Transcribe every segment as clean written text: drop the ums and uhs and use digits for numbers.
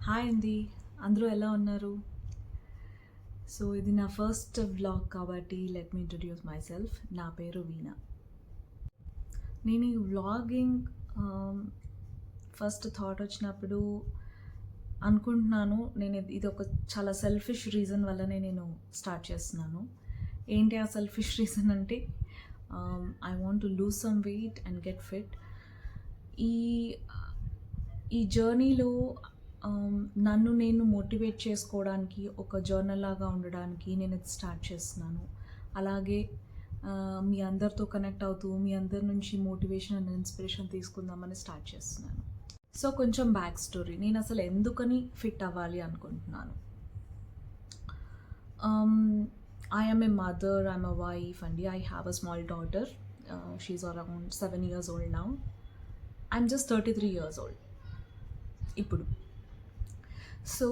Hi అండి, అందరూ ఎలా ఉన్నారు? సో ఇది నా ఫస్ట్ వ్లాగ్ కాబట్టి let me introduce my self. నా పేరు వీణా. నేను ఈ వ్లాగింగ్ ఫస్ట్ థాట్ వచ్చినప్పుడు అనుకుంటున్నాను, నేను ఇది ఒక చాలా సెల్ఫిష్ రీజన్ వల్లనే నేను స్టార్ట్ చేస్తున్నాను. ఏంటి ఆ సెల్ఫిష్ రీజన్ అంటే I want to lose some weight and get fit. ఈ ఈ జర్నీలో నన్ను నేను మోటివేట్ చేసుకోవడానికి, ఒక జర్నల్ లాగా ఉండడానికి నేను ఇది స్టార్ట్ చేస్తున్నాను. అలాగే మీ అందరితో కనెక్ట్ అవుతూ మీ అందరి నుంచి మోటివేషన్ అండ్ ఇన్స్పిరేషన్ తీసుకుందామని స్టార్ట్ చేస్తున్నాను. సో కొంచెం బ్యాక్ స్టోరీ, నేను అసలు ఎందుకని ఫిట్ అవ్వాలి అనుకుంటున్నాను. I am a mother, I'm a wife, and I have a small daughter. She's around 7 years old now. I'm just 33 years old. ఇప్పుడు సో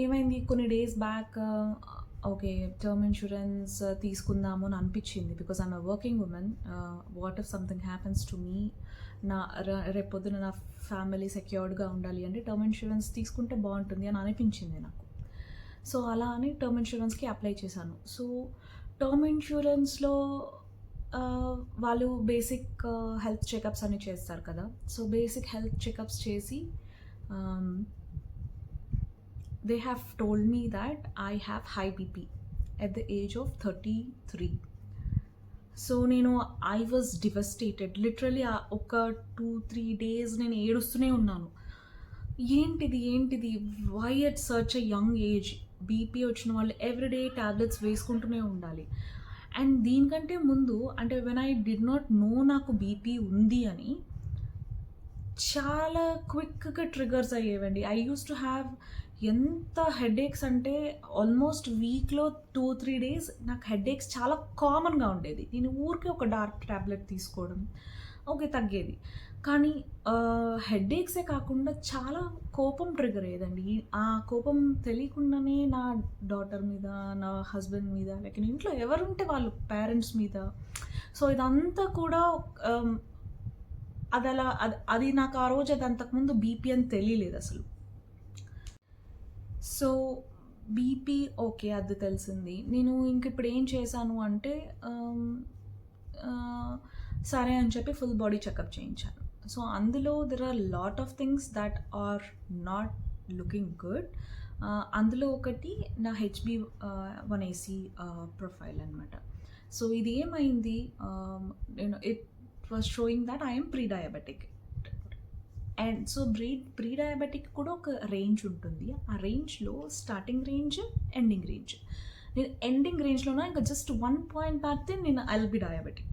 ఏమైంది, కొన్ని days back okay term insurance తీసుకుందాము అని అనిపించింది. Because I'm a working woman. What if something happens to me, నా రేపొద్దున నా family సెక్యూర్డ్గా ఉండాలి అంటే టర్మ్ ఇన్సూరెన్స్ తీసుకుంటే బాగుంటుంది అని అనిపించింది నాకు. సో అలా అని టర్మ్ ఇన్సూరెన్స్కి అప్లై చేశాను. సో టర్మ్ ఇన్సూరెన్స్లో వాళ్ళు బేసిక్ హెల్త్ చెకప్స్ అని చేస్తారు కదా. సో బేసిక్ హెల్త్ చెకప్స్ చేసి they have told me that I have high BP at the age of 33. So నేను ఐ వాజ్ డివస్టేటెడ్ లిటరలీ. ఒక 2-3 డేస్ నేను ఏడుస్తూనే ఉన్నాను. ఏంటిది why at such a young age BP వచ్చిన వాళ్ళు ఎవ్రీడే ట్యాబ్లెట్స్ వేసుకుంటూనే ఉండాలి. అండ్ దీనికంటే ముందు అంటే when I did not know నాకు బీపీ ఉంది అని చాలా క్విక్గా ట్రిగర్స్ అయ్యేవండి. ఐ యూస్ టు హ్యావ్ ఎంత హెడేక్స్ అంటే ఆల్మోస్ట్ వీక్లో 2-3 డేస్ నాకు హెడేక్స్ చాలా కామన్గా ఉండేది. నేను ఊరికే ఒక డార్క్ ట్యాబ్లెట్ తీసుకోవడం ఓకే తగ్గేది. కానీ హెడేక్సే కాకుండా చాలా కోపం ట్రిగర్ అయ్యేదండి. ఆ కోపం తెలియకుండానే నా డాటర్ మీద, నా హస్బెండ్ మీద, లైక్ ఇంట్లో ఎవరుంటే వాళ్ళు పేరెంట్స్ మీద. సో ఇదంతా కూడా అది నాకు ఆ రోజు అది అంతకుముందు బీపీ అని తెలియలేదు అసలు. సో బీపీ ఓకే అది తెలిసింది. నేను ఇంక ఇప్పుడు ఏం చేశాను అంటే సరే అని చెప్పి ఫుల్ బాడీ చెకప్ చేయించాను. సో అందులో there are lot of things that are not looking good. అందులో ఒకటి నా HB1AC ప్రొఫైల్ అనమాట. సో ఇది ఏమైంది, నేను it was showing that I'm pre diabetic. And so pre diabetic కూడా ఒక రేంజ్ ఉంటుంది. ఆ రేంజ్లో స్టార్టింగ్ రేంజ్, ఎండింగ్ రేంజ్. నేను ఎండింగ్ రేంజ్లోనే ఇంకా జస్ట్ 1 పాయింట్ దాటితే నేను ఐల్ బి డయాబెటిక్.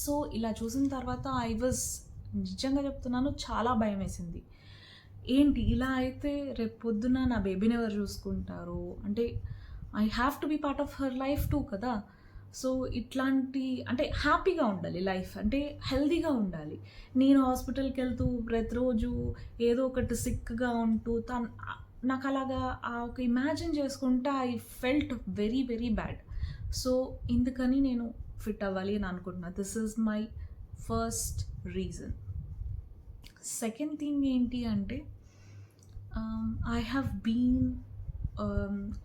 సో ఇలా చూసిన తర్వాత ఐ వాజ్, నిజంగా చెప్తున్నాను, చాలా భయం వేసింది. ఏంటి ఇలా అయితే రేపు పొద్దున నా బేబీని ఎవరు చూసుకుంటారు అంటే I have to be part of her life too కదా. సో ఇట్లాంటి అంటే హ్యాపీగా ఉండాలి లైఫ్, అంటే హెల్తీగా ఉండాలి. నేను హాస్పిటల్కి వెళ్తూ ప్రతిరోజు ఏదో ఒకటి సిక్గా ఉంటూ నాకు అలాగా ఒక ఇమాజిన్ చేసుకుంటే I felt very very bad. So ఇందుకని నేను ఫిట్ అవ్వాలి అని అనుకుంటున్నాను. This is my first reason. Second thing ఏంటి అంటే I have been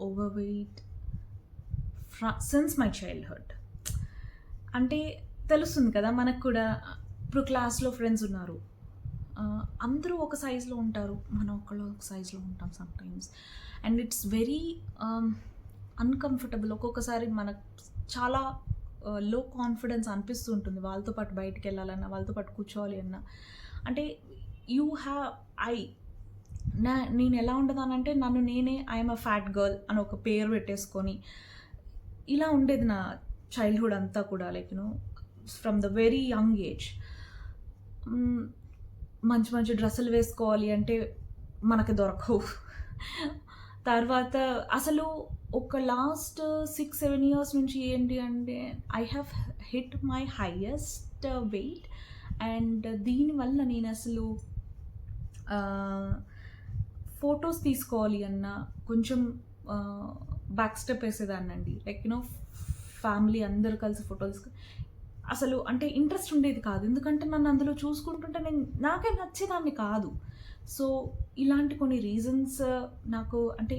overweight since my childhood. అంటే తెలుస్తుంది కదా మనకు కూడా, ఇప్పుడు క్లాస్లో ఫ్రెండ్స్ ఉన్నారు, అందరూ ఒక సైజులో ఉంటారు, మనం ఒకళ్ళు ఒక సైజులో ఉంటాం sometimes. And it's very uncomfortable. ఒక్కొక్కసారి మనకు చాలా లో కాన్ఫిడెన్స్ అనిపిస్తూ ఉంటుంది వాళ్ళతో పాటు బయటికి వెళ్ళాలన్నా, వాళ్ళతో పాటు కూర్చోవాలి అన్నా. అంటే నేను ఎలా ఉండదానంటే నన్ను నేనే ఐఎమ్ అ ఫ్యాట్ గర్ల్ అని ఒక పేరు పెట్టేసుకొని ఇలా ఉండేది నా చైల్డ్హుడ్ అంతా కూడా. Like from the very young age మంచి మంచి డ్రెస్సులు వేసుకోవాలి అంటే మనకి దొరకవు. తర్వాత అసలు ఒక లాస్ట్ 6-7 ఇయర్స్ నుంచి ఏంటి అంటే I have hit my highest weight. And దీనివల్ల నేను అసలు ఫొటోస్ తీసుకోవాలి అన్నా కొంచెం బ్యాక్ స్టెప్ వేసేదాన్నండి. లైక్ ఫ్యామిలీ అందరూ కలిసి ఫోటోస్ అసలు అంటే ఇంట్రెస్ట్ ఉండేది కాదు. ఎందుకంటే నన్ను అందులో చూసుకుంటుంటే నాకే నచ్చేదాన్ని కాదు. సో ఇలాంటి కొన్ని రీజన్స్ నాకు, అంటే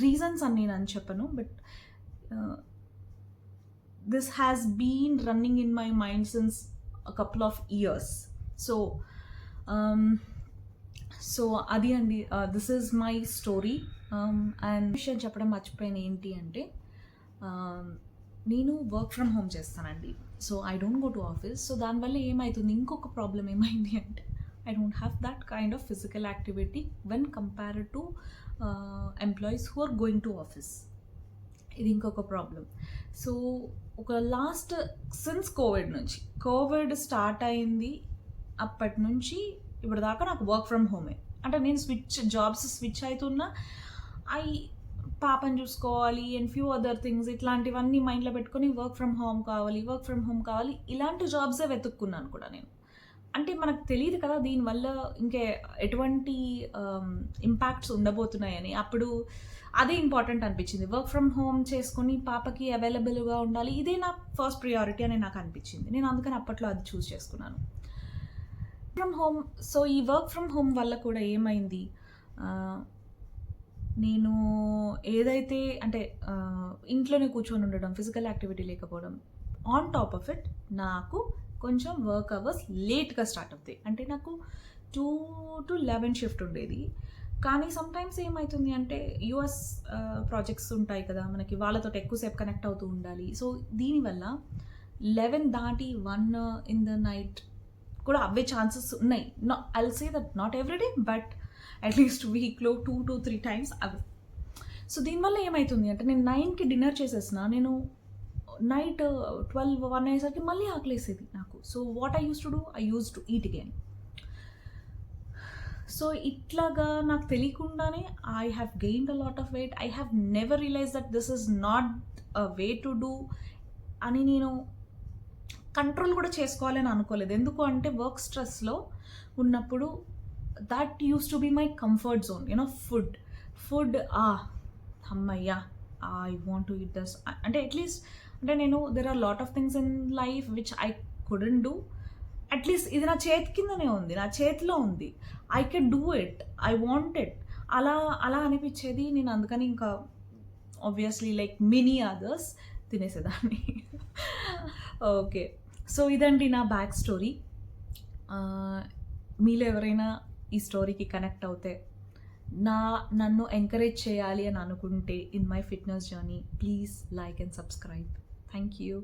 రీజన్స్ అని నేను అని చెప్పను, but this has been running in my mind since a couple of years. So అది అండి, this is my story. And విషయం చెప్పడం మర్చిపోయాను ఏంటి అంటే, నేను వర్క్ ఫ్రమ్ హోమ్ చేస్తానండి. So I don't go to office. So దానివల్ల ఏమవుతుంది, ఇంకొక ప్రాబ్లం ఏమైంది అంటే, I don't have that kind of physical activity when compared to employees who are going to office. ఇది ఇంకొక ప్రాబ్లం. సో ఒక లాస్ట్ సిన్స్ కోవిడ్ స్టార్ట్ అయింది అప్పటి నుంచి ఇప్పటిదాకా నాకు వర్క్ ఫ్రమ్ హోమే. అంటే నేను జాబ్స్ స్విచ్ అవుతున్నా, పాపని చూసుకోవాలి అండ్ ఫ్యూ అదర్ థింగ్స్, ఇట్లాంటివన్నీ మైండ్లో పెట్టుకొని వర్క్ ఫ్రమ్ హోమ్ కావాలి, ఇలాంటి జాబ్సే వెతుక్కున్నాను కూడా నేను. అంటే మనకు తెలియదు కదా దీనివల్ల ఇంకే ఎటువంటి ఇంపాక్ట్స్ ఉండబోతున్నాయని. అప్పుడు అదే ఇంపార్టెంట్ అనిపించింది, వర్క్ ఫ్రమ్ హోమ్ చేసుకొని పాపకి అవైలబుల్గా ఉండాలి, ఇదే నా ఫస్ట్ ప్రియారిటీ అని నాకు అనిపించింది. నేను అందుకని అప్పట్లో అది చూస్ చేసుకున్నాను ఫ్రమ్ హోమ్. సో ఈ వర్క్ ఫ్రమ్ హోమ్ వల్ల కూడా ఏమైంది, నేను ఏదైతే అంటే ఇంట్లోనే కూర్చొని ఉండడం, ఫిజికల్ యాక్టివిటీ లేకపోవడం, ఆన్ టాప్ ఆఫ్ ఇట్ నాకు కొంచెం వర్క్ అవర్స్ లేట్గా స్టార్ట్ అవుతాయి. అంటే నాకు 2 to 11 షిఫ్ట్ ఉండేది. కానీ సమ్టైమ్స్ ఏమవుతుంది అంటే, యూఎస్ ప్రాజెక్ట్స్ ఉంటాయి కదా మనకి, వాళ్ళతో ఎక్కువసేపు కనెక్ట్ అవుతూ ఉండాలి. సో దీనివల్ల 11 దాటి 1 in the night కూడా అవే ఛాన్సెస్ ఉన్నాయి. I'll say that not everyday, but at least వీక్లో 2 to 3 times అవి. సో దీనివల్ల ఏమవుతుంది అంటే, నేను 9కి డిన్నర్ చేసేసిన, నేను నైట్ 12-1 అయ్యేసరికి మళ్ళీ ఆకలేసేది నాకు. So what I use to eat again. So ఇట్లాగా నాకు తెలియకుండానే I have gained a lot of weight. I have never realise that this is not a way to do అని నేను కంట్రోల్ కూడా చేసుకోవాలని అనుకోలేదు. ఎందుకు అంటే, వర్క్ స్ట్రెస్లో ఉన్నప్పుడు that use to be my comfort zone. Food అమ్మయ్యా, I want to eat this అంటే, అట్లీస్ట్ అంటే నేను there are lot of things in life which I couldn't do. At least ఇది నా చేతి కిందనే ఉంది, నా చేతిలో ఉంది, I can do it, I want it, అలా అనిపించేది. నేను అందుకని ఇంకా ఆబ్వియస్లీ లైక్ మెనీ అదర్స్ తినేసేదాన్ని. ఓకే, సో ఇదండి నా బ్యాక్ స్టోరీ. మీలో ఎవరైనా ఈ స్టోరీకి కనెక్ట్ అవుతే, నన్ను ఎంకరేజ్ చేయాలి అని అనుకుంటే in my fitness journey, please like and subscribe. Thank you.